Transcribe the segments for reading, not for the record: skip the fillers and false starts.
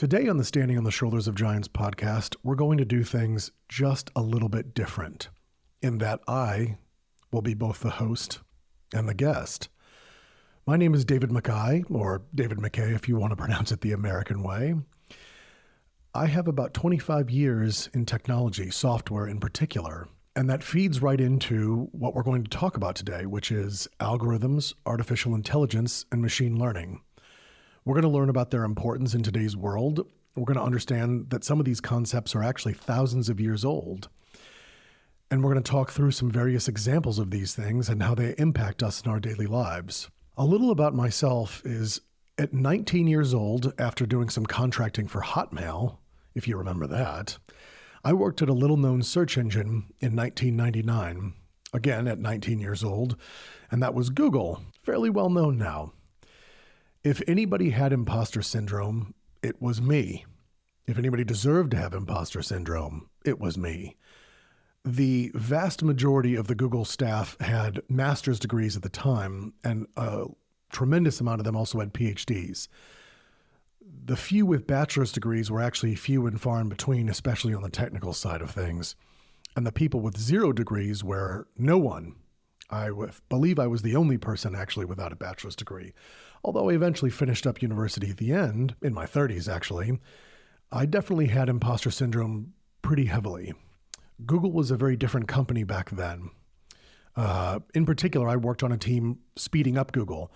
Today on the Standing on the Shoulders of Giants podcast, we're going to do things just a little bit different in that I will be both the host and the guest. My name is David McKay, or David McKay if you want to pronounce it the American way. I have about 25 years in technology, software in particular, and that feeds right into what we're going to talk about today, which is algorithms, artificial intelligence, and machine learning. We're going to learn about their importance in today's world. We're going to understand that some of these concepts are actually thousands of years old. And we're going to talk through some various examples of these things and how they impact us in our daily lives. A little about myself is at 19 years old, after doing some contracting for Hotmail, if you remember that, I worked at a little-known search engine in 1999, again at 19 years old, and that was Google, fairly well known now. If anybody had imposter syndrome, it was me. If anybody deserved to have imposter syndrome, it was me. The vast majority of the Google staff had master's degrees at the time, and a tremendous amount of them also had PhDs. The few with bachelor's degrees were actually few and far in between, especially on the technical side of things. And the people with 0 degrees were no one. I believe I was the only person actually without a bachelor's degree. Although I eventually finished up university at the end, in my 30s actually, I definitely had imposter syndrome pretty heavily. Google was a very different company back then. In particular, I worked on a team speeding up Google.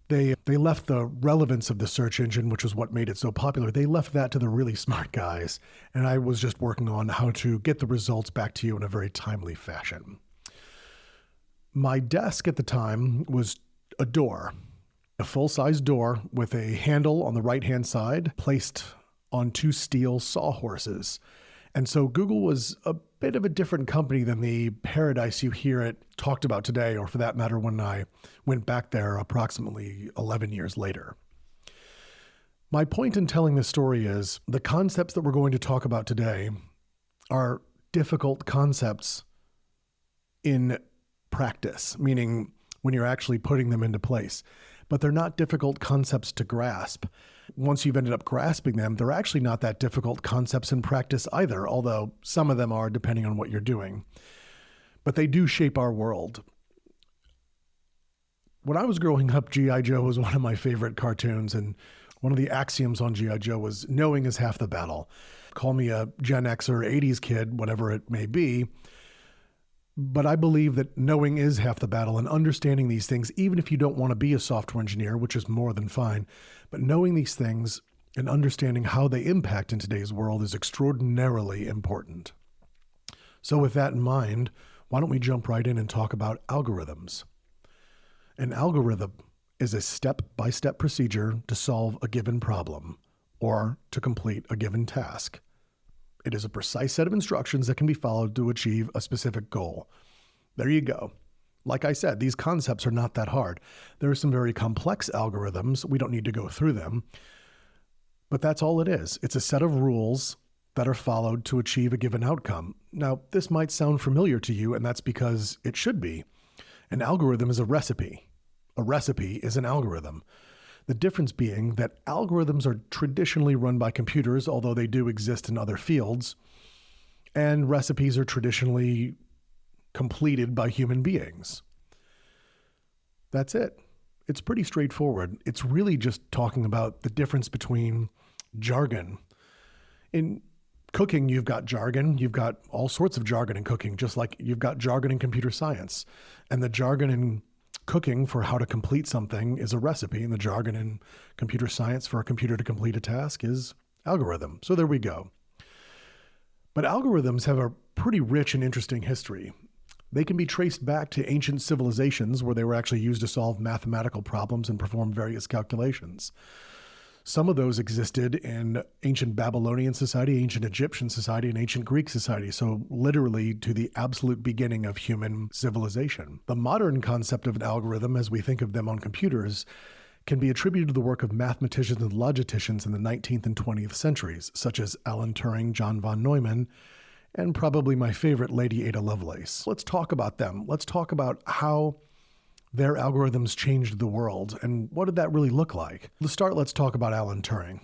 They left the relevance of the search engine, which was what made it so popular. They left that to the really smart guys, and I was just working on how to get the results back to you in a very timely fashion. My desk at the time was a door, a full-size door with a handle on the right-hand side placed on 2 steel sawhorses. And so Google was a bit of a different company than the paradise you hear it talked about today, or for that matter, when I went back there approximately 11 years later. My point in telling this story is the concepts that we're going to talk about today are difficult concepts in practice, meaning when you're actually putting them into place. But they're not difficult concepts to grasp. Once you've ended up grasping them, they're actually not that difficult concepts in practice either, although some of them are depending on what you're doing. But they do shape our world. When I was growing up, G.I. Joe was one of my favorite cartoons, and one of the axioms on G.I. Joe was knowing is half the battle. Call me a Gen X or 80s kid, whatever it may be. But I believe that knowing is half the battle, and understanding these things, even if you don't want to be a software engineer, which is more than fine, but knowing these things and understanding how they impact in today's world is extraordinarily important. So with that in mind, why don't we jump right in and talk about algorithms? An algorithm is a step-by-step procedure to solve a given problem or to complete a given task. It is a precise set of instructions that can be followed to achieve a specific goal. There you go. Like I said, these concepts are not that hard. There are some very complex algorithms. We don't need to go through them. But that's all it is. It's a set of rules that are followed to achieve a given outcome. Now, this might sound familiar to you, and that's because it should be. An algorithm is a recipe. A recipe is an algorithm. The difference being that algorithms are traditionally run by computers, although they do exist in other fields, and recipes are traditionally completed by human beings. That's it. It's pretty straightforward. It's really just talking about the difference between jargon. In cooking, you've got jargon. You've got all sorts of jargon in cooking, just like you've got jargon in computer science. And the jargon in cooking for how to complete something is a recipe, and the jargon in computer science for a computer to complete a task is algorithm. So there we go. But algorithms have a pretty rich and interesting history. They can be traced back to ancient civilizations where they were actually used to solve mathematical problems and perform various calculations. Some of those existed in ancient Babylonian society, ancient Egyptian society, and ancient Greek society, so literally to the absolute beginning of human civilization. The modern concept of an algorithm, as we think of them on computers, can be attributed to the work of mathematicians and logisticians in the 19th and 20th centuries, such as Alan Turing, John von Neumann, and probably my favorite, Lady Ada Lovelace. Let's talk about them. Let's talk about how their algorithms changed the world, and what did that really look like? To start, let's talk about Alan Turing.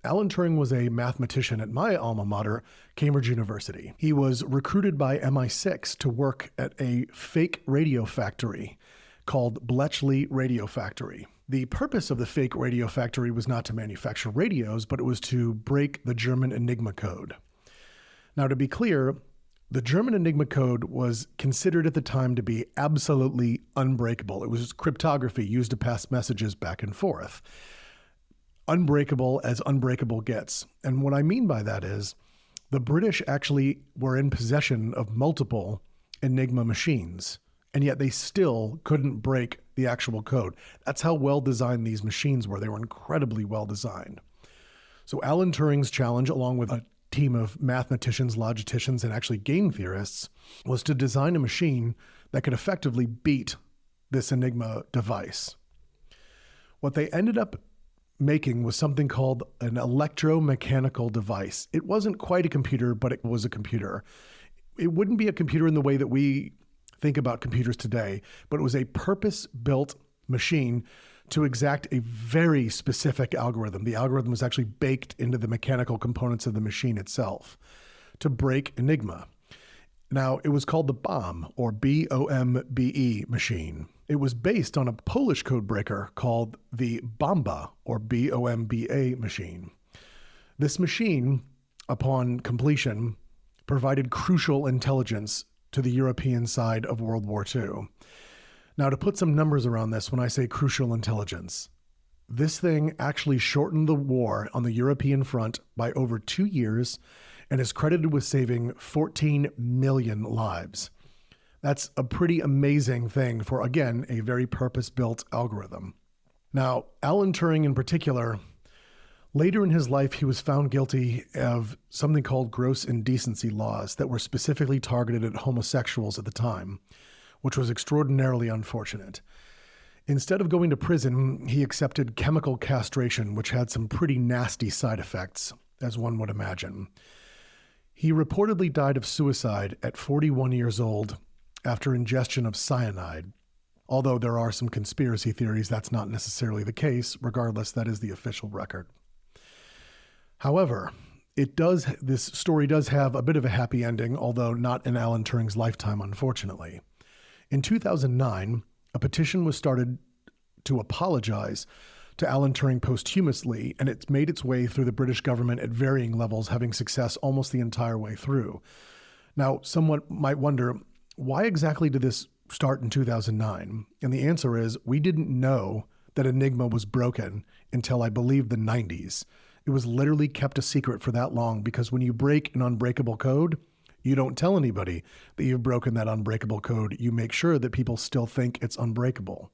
Alan Turing was a mathematician at my alma mater, Cambridge University. He was recruited by MI6 to work at a fake radio factory called Bletchley Radio Factory. The purpose of the fake radio factory was not to manufacture radios, but it was to break the German Enigma code. Now, to be clear, the German Enigma code was considered at the time to be absolutely unbreakable. It was cryptography used to pass messages back and forth. Unbreakable as unbreakable gets. And what I mean by that is the British actually were in possession of multiple Enigma machines, and yet they still couldn't break the actual code. That's how well designed these machines were. They were incredibly well designed. So Alan Turing's challenge, along with a team of mathematicians, logicians, and actually game theorists, was to design a machine that could effectively beat this Enigma device. What they ended up making was something called an electromechanical device. It wasn't quite a computer, but it was a computer. It wouldn't be a computer in the way that we think about computers today, but it was a purpose-built machine to exact a very specific algorithm. The algorithm was actually baked into the mechanical components of the machine itself to break Enigma. Now, it was called the BOMB, or B-O-M-B-E machine. It was based on a Polish code breaker called the Bomba, or B-O-M-B-A machine. This machine, upon completion, provided crucial intelligence to the European side of World War II. Now, to put some numbers around this, when I say crucial intelligence, this thing actually shortened the war on the European front by over 2 years and is credited with saving 14 million lives. That's a pretty amazing thing for, again, a very purpose-built algorithm. Now, Alan Turing in particular, later in his life, he was found guilty of something called gross indecency laws that were specifically targeted at homosexuals at the time, which was extraordinarily unfortunate. Instead of going to prison, he accepted chemical castration, which had some pretty nasty side effects, as one would imagine. He reportedly died of suicide at 41 years old after ingestion of cyanide. Although there are some conspiracy theories that's not necessarily the case. Regardless, that is the official record. However, this story does have a bit of a happy ending, although not in Alan Turing's lifetime, unfortunately. In 2009, a petition was started to apologize to Alan Turing posthumously, and it's made its way through the British government at varying levels, having success almost the entire way through. Now, someone might wonder, why exactly did this start in 2009? And the answer is, we didn't know that Enigma was broken until, I believe, the 90s. It was literally kept a secret for that long because when you break an unbreakable code, you don't tell anybody that you've broken that unbreakable code. You make sure that people still think it's unbreakable.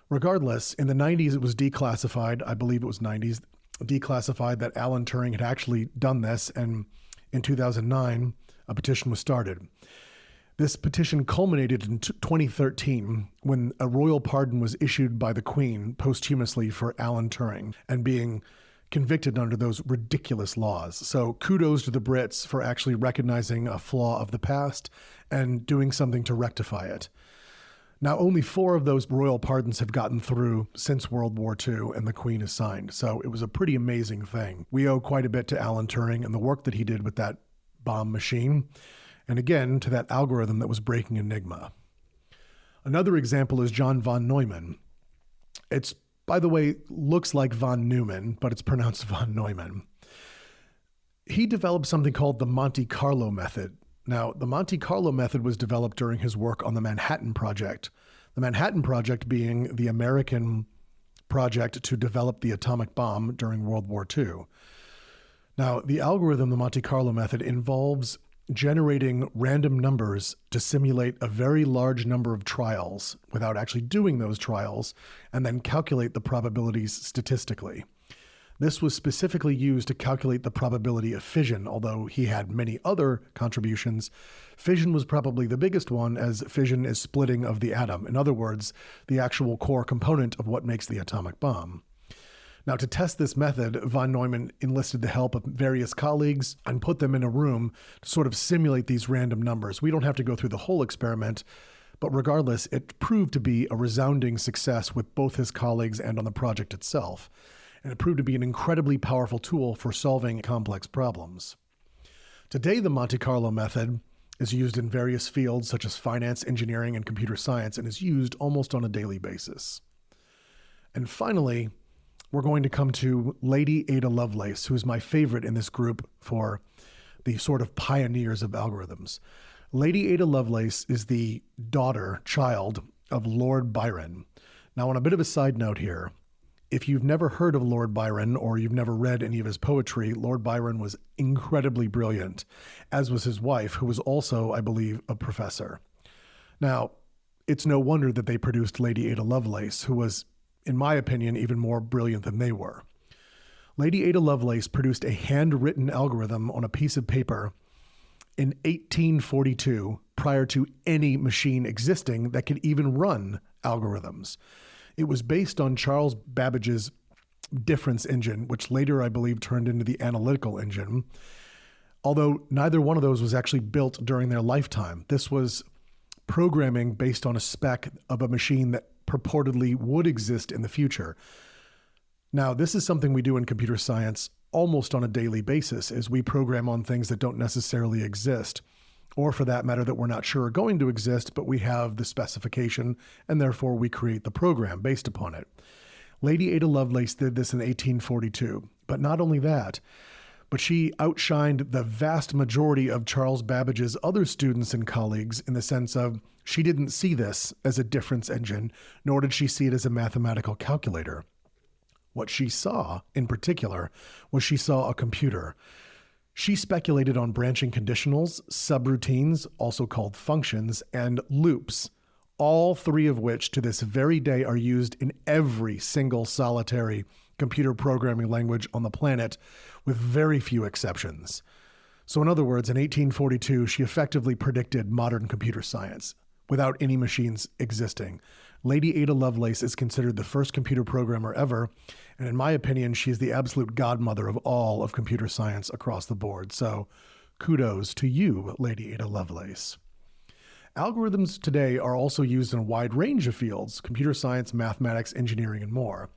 Regardless, in the 90s, it was declassified. I believe it was 90s, declassified that Alan Turing had actually done this. And in 2009, a petition was started. This petition culminated in 2013 when a royal pardon was issued by the Queen posthumously for Alan Turing and being convicted under those ridiculous laws. So kudos to the Brits for actually recognizing a flaw of the past and doing something to rectify it. Now, only 4 of those royal pardons have gotten through since World War II and the Queen has signed. So it was a pretty amazing thing. We owe quite a bit to Alan Turing and the work that he did with that bomb machine. And again, to that algorithm that was breaking Enigma. Another example is John von Neumann. It's, by the way, looks like von Neumann, but it's pronounced von Neumann. He developed something called the Monte Carlo method. Now, the Monte Carlo method was developed during his work on the Manhattan Project. The Manhattan Project being the American project to develop the atomic bomb during World War II. Now, the algorithm, the Monte Carlo method, involves generating random numbers to simulate a very large number of trials without actually doing those trials, and then calculate the probabilities statistically. This was specifically used to calculate the probability of fission, although he had many other contributions. Fission was probably the biggest one, as fission is splitting of the atom. In other words, the actual core component of what makes the atomic bomb. Now, to test this method, von Neumann enlisted the help of various colleagues and put them in a room to sort of simulate these random numbers. We don't have to go through the whole experiment, but regardless, it proved to be a resounding success with both his colleagues and on the project itself. and it proved to be an incredibly powerful tool for solving complex problems. Today, the Monte Carlo method is used in various fields such as finance, engineering, and computer science, and is used almost on a daily basis. And finally, we're going to come to Lady Ada Lovelace, who is my favorite in this group for the sort of pioneers of algorithms. Lady Ada Lovelace is the child of Lord Byron. Now, on a bit of a side note here, if you've never heard of Lord Byron or you've never read any of his poetry, Lord Byron was incredibly brilliant, as was his wife, who was also, I believe, a professor. Now, it's no wonder that they produced Lady Ada Lovelace, who was, in my opinion, even more brilliant than they were. Lady Ada Lovelace produced a handwritten algorithm on a piece of paper in 1842, prior to any machine existing that could even run algorithms. It was based on Charles Babbage's difference engine, which later, I believe, turned into the analytical engine, although neither one of those was actually built during their lifetime. This was programming based on a spec of a machine that purportedly would exist in the future. Now, this is something we do in computer science almost on a daily basis, as we program on things that don't necessarily exist, or for that matter, that we're not sure are going to exist, but we have the specification, and therefore we create the program based upon it. Lady Ada Lovelace did this in 1842, but not only that, but she outshined the vast majority of Charles Babbage's other students and colleagues in the sense of she didn't see this as a difference engine, nor did she see it as a mathematical calculator. What she saw, in particular, was she saw a computer. She speculated on branching conditionals, subroutines, also called functions, and loops, all three of which to this very day are used in every single solitary computer programming language on the planet, with very few exceptions. So in other words, in 1842, she effectively predicted modern computer science without any machines existing. Lady Ada Lovelace is considered the first computer programmer ever, and in my opinion, she is the absolute godmother of all of computer science across the board. So kudos to you, Lady Ada Lovelace. Algorithms today are also used in a wide range of fields: computer science, mathematics, engineering, and more.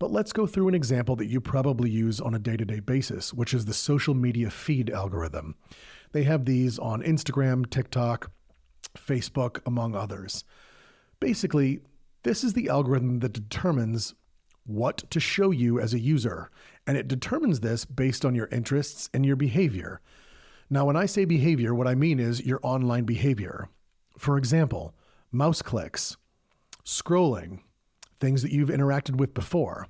But let's go through an example that you probably use on a day-to-day basis, which is the social media feed algorithm. They have these on Instagram, TikTok, Facebook, among others. Basically, this is the algorithm that determines what to show you as a user, and it determines this based on your interests and your behavior. Now, when I say behavior, what I mean is your online behavior. For example, mouse clicks, scrolling, things that you've interacted with before.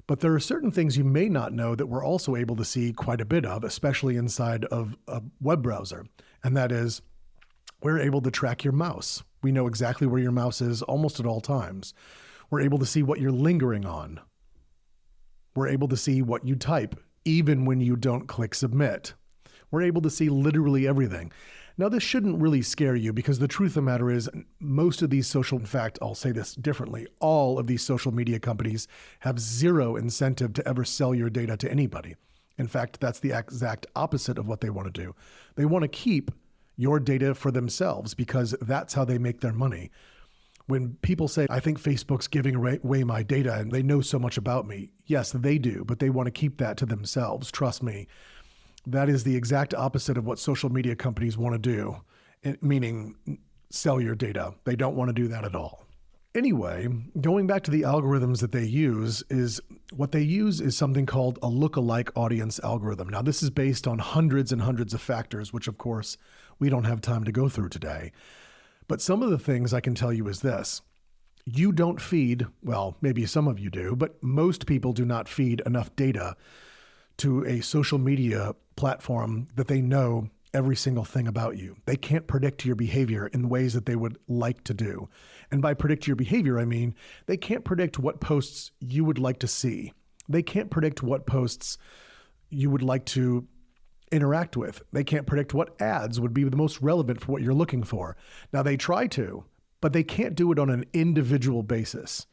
But there are certain things you may not know that we're also able to see quite a bit of, especially inside of a web browser, and that is we're able to track your mouse. We know exactly where your mouse is almost at all times. We're able to see what you're lingering on. We're able to see what you type, even when you don't click submit. We're able to see literally everything. Now, this shouldn't really scare you because the truth of the matter is most of these in fact, I'll say this differently, all of these social media companies have zero incentive to ever sell your data to anybody. In fact, that's the exact opposite of what they want to do. They want to keep your data for themselves because that's how they make their money. When people say, I think Facebook's giving away my data and they know so much about me, yes, they do, but they want to keep that to themselves. Trust me. That is the exact opposite of what social media companies want to do, meaning sell your data. They don't want to do that at all. Anyway, going back to the algorithms that they use is something called a lookalike audience algorithm. Now, this is based on hundreds and hundreds of factors, which of course we don't have time to go through today. But some of the things I can tell you is this. You don't feed, well, maybe some of you do, but most people do not feed enough data to a social media platform that they know every single thing about you. They can't predict your behavior in ways that they would like to do. And by predict your behavior, I mean, they can't predict what posts you would like to see. They can't predict what posts you would like to interact with. They can't predict what ads would be the most relevant for what you're looking for. Now, they try to, but they can't do it on an individual basis.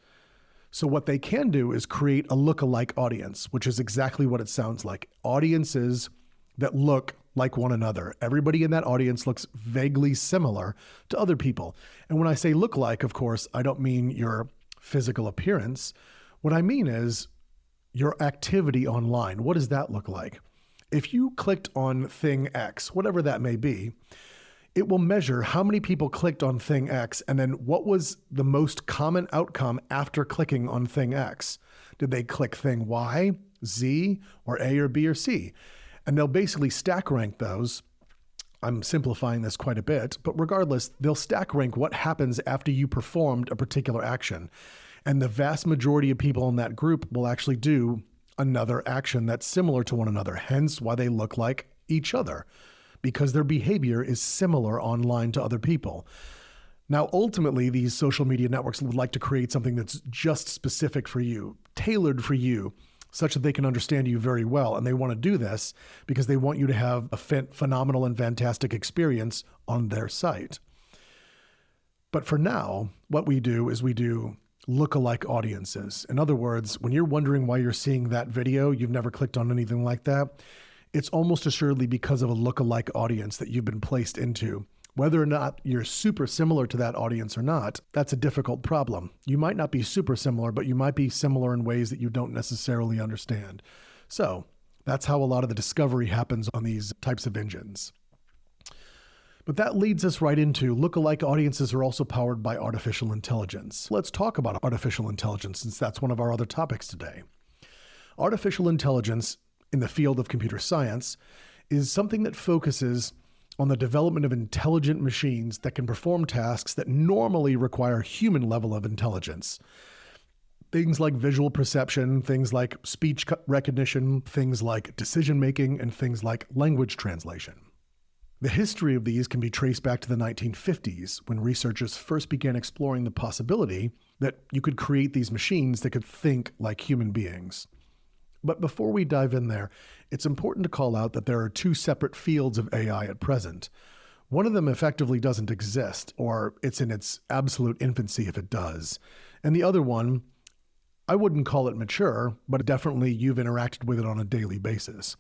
So what they can do is create a lookalike audience, which is exactly what it sounds like. Audiences that look like one another. Everybody in that audience looks vaguely similar to other people. And when I say look like, of course, I don't mean your physical appearance. What I mean is your activity online. What does that look like? If you clicked on thing X, whatever that may be, it will measure how many people clicked on thing X and then what was the most common outcome after clicking on thing X. Did they click thing Y, Z, or A or B or C? And they'll basically stack rank those. I'm simplifying this quite a bit, but regardless, they'll stack rank what happens after you performed a particular action. And the vast majority of people in that group will actually do another action that's similar to one another, hence why they look like each other, because their behavior is similar online to other people. Now, ultimately, these social media networks would like to create something that's just specific for you, tailored for you, such that they can understand you very well. And they want to do this because they want you to have a phenomenal and fantastic experience on their site. But for now, what we do is we do lookalike audiences. In other words, when you're wondering why you're seeing that video, you've never clicked on anything like that, it's almost assuredly because of a lookalike audience that you've been placed into. Whether or not you're super similar to that audience or not, that's a difficult problem. You might not be super similar, but you might be similar in ways that you don't necessarily understand. So that's how a lot of the discovery happens on these types of engines. But that leads us right into lookalike audiences are also powered by artificial intelligence. Let's talk about artificial intelligence since that's one of our other topics today. Artificial intelligence in the field of computer science is something that focuses on the development of intelligent machines that can perform tasks that normally require human level of intelligence. Things like visual perception, things like speech recognition, things like decision making, and things like language translation. The history of these can be traced back to the 1950s, when researchers first began exploring the possibility that you could create these machines that could think like human beings. But before we dive in there, it's important to call out that there are two separate fields of AI at present. One of them effectively doesn't exist, or it's in its absolute infancy if it does. And the other one, I wouldn't call it mature, but definitely you've interacted with it on a daily basis.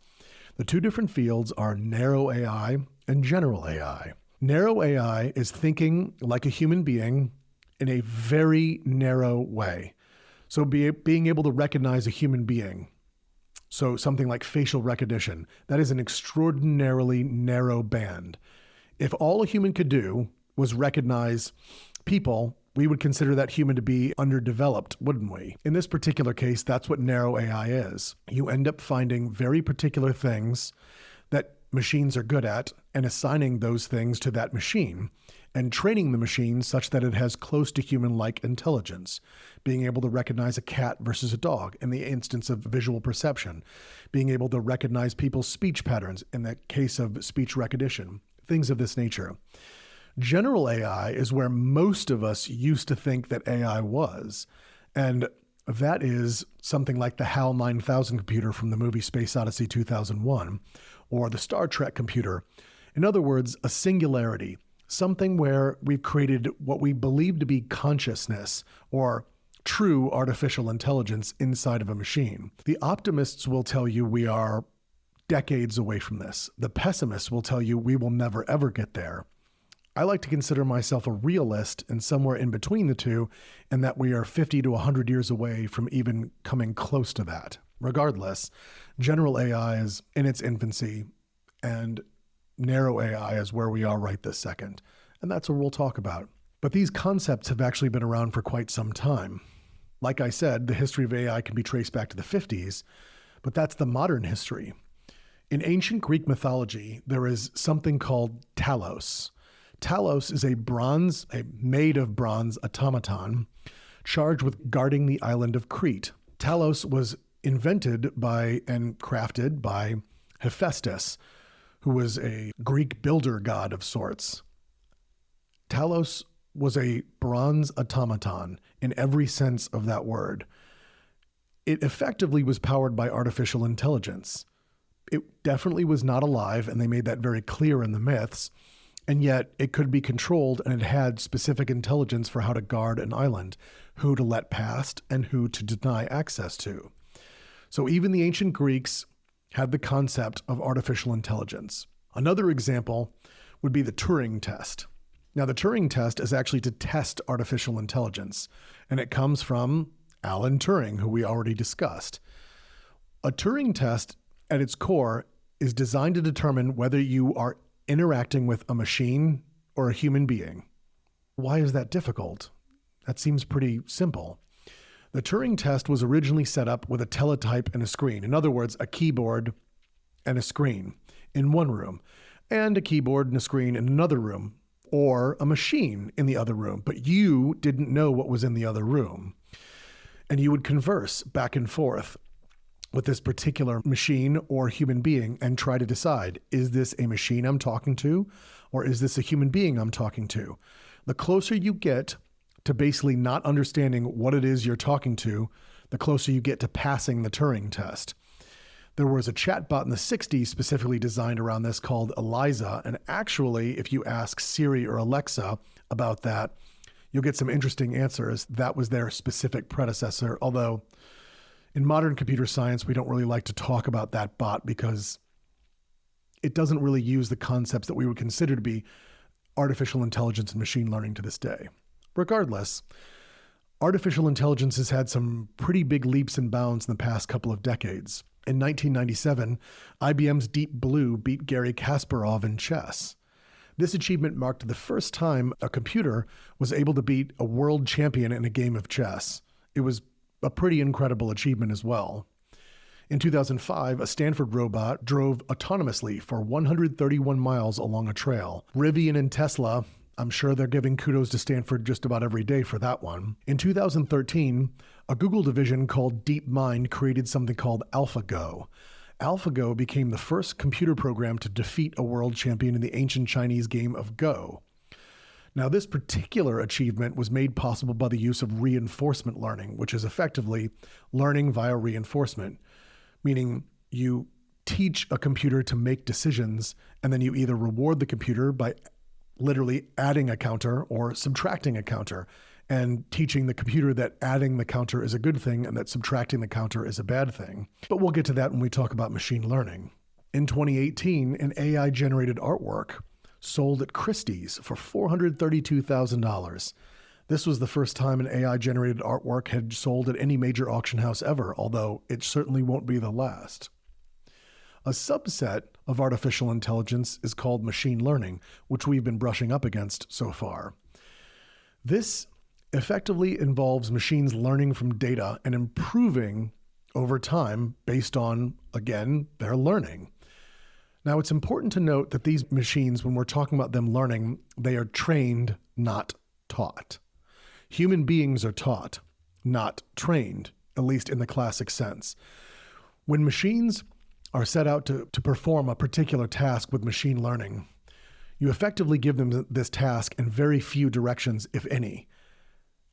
The two different fields are narrow AI and general AI. Narrow AI is thinking like a human being in a very narrow way. So being able to recognize a human being. So something like facial recognition, that is an extraordinarily narrow band. If all a human could do was recognize people, we would consider that human to be underdeveloped, wouldn't we? In this particular case, that's what narrow AI is. You end up finding very particular things that machines are good at and assigning those things to that machine and training the machine such that it has close to human-like intelligence, being able to recognize a cat versus a dog in the instance of visual perception, being able to recognize people's speech patterns in the case of speech recognition, things of this nature. General AI is where most of us used to think that AI was, and that is something like the HAL 9000 computer from the movie Space Odyssey 2001, or the Star Trek computer. In other words, a singularity, something where we've created what we believe to be consciousness, or true artificial intelligence inside of a machine. The optimists will tell you we are decades away from this. The pessimists will tell you we will never ever get there. I like to consider myself a realist and somewhere in between the two, and that we are 50 to 100 years away from even coming close to that. Regardless, general AI is in its infancy, and narrow AI is where we are right this second. And that's what we'll talk about. But these concepts have actually been around for quite some time. Like I said, the history of AI can be traced back to the 50s, but that's the modern history. In ancient Greek mythology, there is something called Talos. Talos is a made of bronze automaton charged with guarding the island of Crete. Talos was invented by and crafted by Hephaestus, who was a Greek builder god of sorts. Talos was a bronze automaton in every sense of that word. It effectively was powered by artificial intelligence. It definitely was not alive, and they made that very clear in the myths. And yet it could be controlled, and it had specific intelligence for how to guard an island, who to let past and who to deny access to. So even the ancient Greeks had the concept of artificial intelligence. Another example would be the Turing test. Now, the Turing test is actually to test artificial intelligence, and it comes from Alan Turing, who we already discussed. A Turing test, at its core, is designed to determine whether you are interacting with a machine or a human being. Why is that difficult? That seems pretty simple. The Turing test was originally set up with a teletype and a screen. In other words, a keyboard and a screen in one room, and a keyboard and a screen in another room, or a machine in the other room, but you didn't know what was in the other room. And you would converse back and forth with this particular machine or human being and try to decide, is this a machine I'm talking to, or is this a human being I'm talking to? The closer you get to basically not understanding what it is you're talking to, the closer you get to passing the Turing test. There was a chatbot in the 60s specifically designed around this called Eliza, and actually, if you ask Siri or Alexa about that, you'll get some interesting answers. That was their specific predecessor, although in modern computer science, we don't really like to talk about that bot because it doesn't really use the concepts that we would consider to be artificial intelligence and machine learning to this day. Regardless, artificial intelligence has had some pretty big leaps and bounds in the past couple of decades. In 1997, IBM's Deep Blue beat Garry Kasparov in chess. This achievement marked the first time a computer was able to beat a world champion in a game of chess. It was a pretty incredible achievement as well. In 2005, a Stanford robot drove autonomously for 131 miles along a trail. Rivian and Tesla, I'm sure they're giving kudos to Stanford just about every day for that one. In 2013, a Google division called DeepMind created something called AlphaGo. AlphaGo became the first computer program to defeat a world champion in the ancient Chinese game of Go. Now, this particular achievement was made possible by the use of reinforcement learning, which is effectively learning via reinforcement, meaning you teach a computer to make decisions, and then you either reward the computer by literally adding a counter or subtracting a counter, and teaching the computer that adding the counter is a good thing and that subtracting the counter is a bad thing. But we'll get to that when we talk about machine learning. In 2018, an AI-generated artwork sold at Christie's for $432,000. This was the first time an AI-generated artwork had sold at any major auction house ever, although it certainly won't be the last. A subset of artificial intelligence is called machine learning, which we've been brushing up against so far. This effectively involves machines learning from data and improving over time based on, again, their learning. Now, it's important to note that these machines, when we're talking about them learning, they are trained, not taught. Human beings are taught, not trained, at least in the classic sense. When machines are set out to perform a particular task with machine learning, you effectively give them this task in very few directions, if any.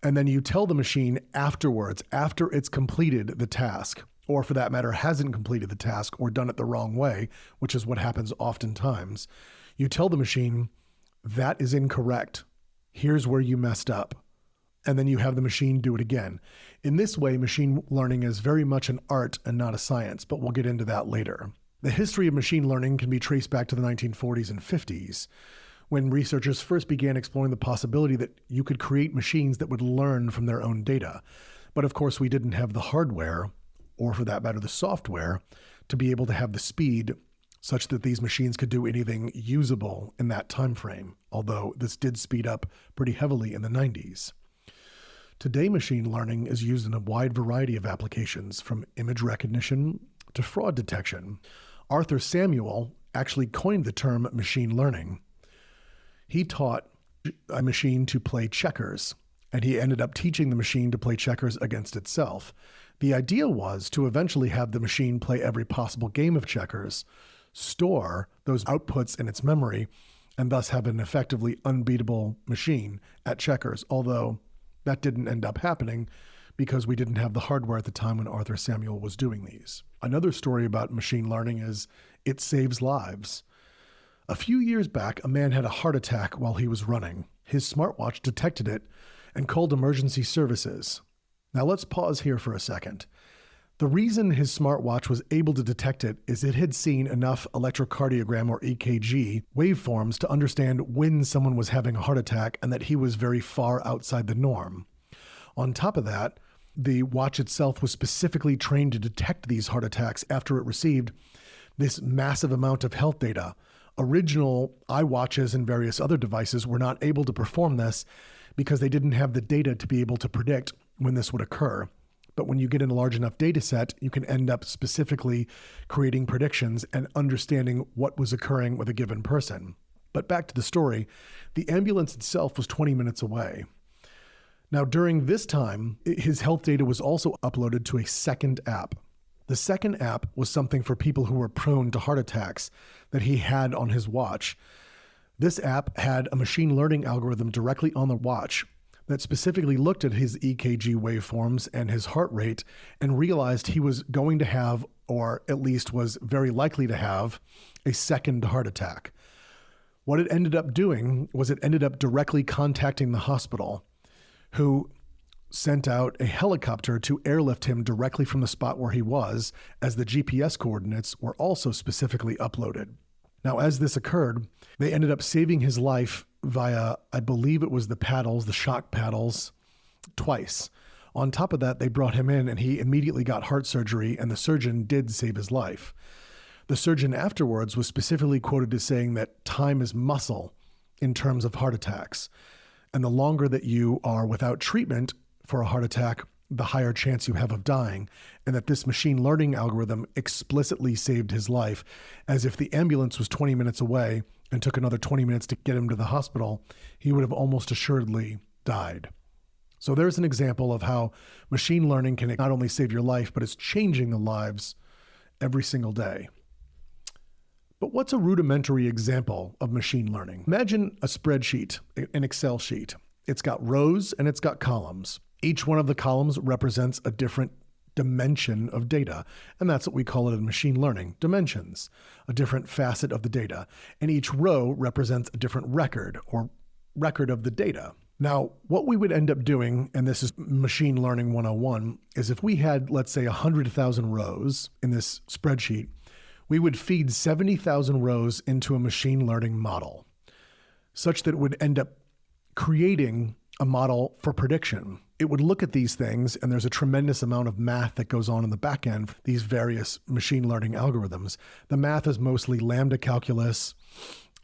And then you tell the machine afterwards, after it's completed the task, or for that matter, hasn't completed the task or done it the wrong way, which is what happens oftentimes, you tell the machine, that is incorrect. Here's where you messed up. And then you have the machine do it again. In this way, machine learning is very much an art and not a science, but we'll get into that later. The history of machine learning can be traced back to the 1940s and 50s, when researchers first began exploring the possibility that you could create machines that would learn from their own data. But of course, we didn't have the hardware, or for that matter, the software, to be able to have the speed such that these machines could do anything usable in that time frame, although this did speed up pretty heavily in the 90s. Today, machine learning is used in a wide variety of applications, from image recognition to fraud detection. Arthur Samuel actually coined the term machine learning. He taught a machine to play checkers, and he ended up teaching the machine to play checkers against itself. The idea was to eventually have the machine play every possible game of checkers, store those outputs in its memory, and thus have an effectively unbeatable machine at checkers, although that didn't end up happening because we didn't have the hardware at the time when Arthur Samuel was doing these. Another story about machine learning is it saves lives. A few years back, a man had a heart attack while he was running. His smartwatch detected it and called emergency services. Now let's pause here for a second. The reason his smartwatch was able to detect it is it had seen enough electrocardiogram or EKG waveforms to understand when someone was having a heart attack and that he was very far outside the norm. On top of that, the watch itself was specifically trained to detect these heart attacks after it received this massive amount of health data. Original iWatches and various other devices were not able to perform this because they didn't have the data to be able to predict when this would occur. But when you get in a large enough data set, you can end up specifically creating predictions and understanding what was occurring with a given person. But back to the story, the ambulance itself was 20 minutes away. Now, during this time, his health data was also uploaded to a second app. The second app was something for people who were prone to heart attacks that he had on his watch. This app had a machine learning algorithm directly on the watch that specifically looked at his EKG waveforms and his heart rate and realized he was going to have, or at least was very likely to have, a second heart attack. What it ended up doing was it ended up directly contacting the hospital, who sent out a helicopter to airlift him directly from the spot where he was, as the GPS coordinates were also specifically uploaded. Now, as this occurred, they ended up saving his life via, I believe it was the paddles, the shock paddles, twice. On top of that, they brought him in and he immediately got heart surgery, and the surgeon did save his life. The surgeon afterwards was specifically quoted as saying that time is muscle in terms of heart attacks. And the longer that you are without treatment for a heart attack, the higher chance you have of dying, and that this machine learning algorithm explicitly saved his life, as if the ambulance was 20 minutes away and took another 20 minutes to get him to the hospital, he would have almost assuredly died. So there's an example of how machine learning can not only save your life, but it's changing the lives every single day. But what's a rudimentary example of machine learning? Imagine a spreadsheet, an Excel sheet. It's got rows and it's got columns. Each one of the columns represents a different dimension of data, and that's what we call it in machine learning, dimensions, a different facet of the data. And each row represents a different record or record of the data. Now, what we would end up doing, and this is machine learning 101, is if we had, let's say, 100,000 rows in this spreadsheet, we would feed 70,000 rows into a machine learning model, such that it would end up creating a model for prediction. It would look at these things, and there's a tremendous amount of math that goes on in the back end, these various machine learning algorithms. The math is mostly lambda calculus,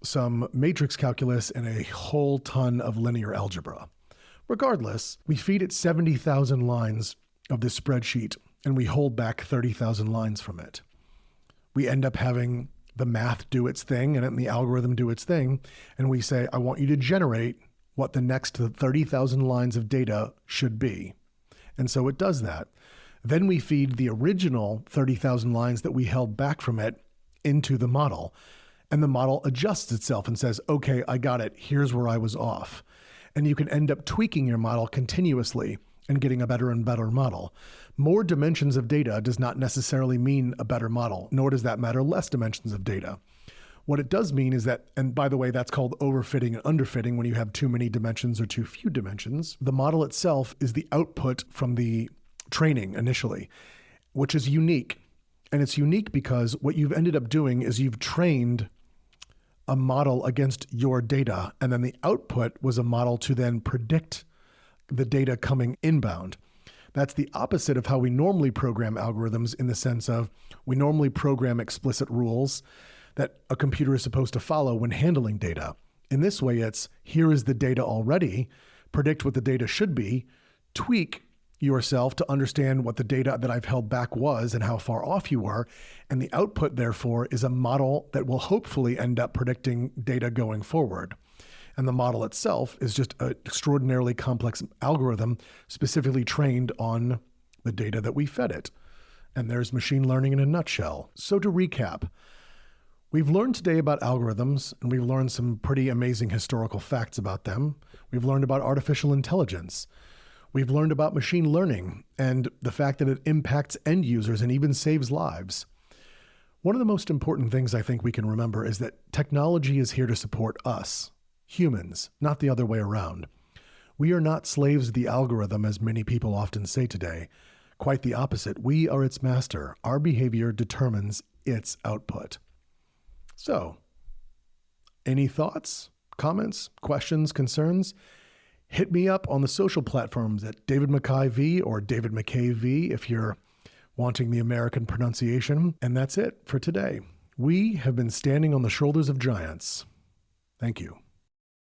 some matrix calculus, and a whole ton of linear algebra. Regardless, we feed it 70,000 lines of this spreadsheet, and we hold back 30,000 lines from it. We end up having the math do its thing and the algorithm do its thing, and we say, I want you to generate what the next 30,000 lines of data should be. And so it does that. Then we feed the original 30,000 lines that we held back from it into the model. And the model adjusts itself and says, okay, I got it. Here's where I was off. And you can end up tweaking your model continuously and getting a better and better model. More dimensions of data does not necessarily mean a better model, nor does that matter less dimensions of data. What it does mean is that, and by the way, that's called overfitting and underfitting when you have too many dimensions or too few dimensions. The model itself is the output from the training initially, which is unique. And it's unique because what you've ended up doing is you've trained a model against your data, and then the output was a model to then predict the data coming inbound. That's the opposite of how we normally program algorithms, in the sense of we normally program explicit rules that a computer is supposed to follow when handling data. In this way, it's here is the data already, predict what the data should be, tweak yourself to understand what the data that I've held back was and how far off you were. And the output, therefore, is a model that will hopefully end up predicting data going forward. And the model itself is just an extraordinarily complex algorithm specifically trained on the data that we fed it. And there's machine learning in a nutshell. So to recap, we've learned today about algorithms, and we've learned some pretty amazing historical facts about them. We've learned about artificial intelligence. We've learned about machine learning and the fact that it impacts end users and even saves lives. One of the most important things I think we can remember is that technology is here to support us, humans, not the other way around. We are not slaves of the algorithm, as many people often say today. Quite the opposite. We are its master. Our behavior determines its output. So, any thoughts, comments, questions, concerns? Hit me up on the social platforms at David McKay V or David McKay V if you're wanting the American pronunciation. And that's it for today. We have been standing on the shoulders of giants. Thank you.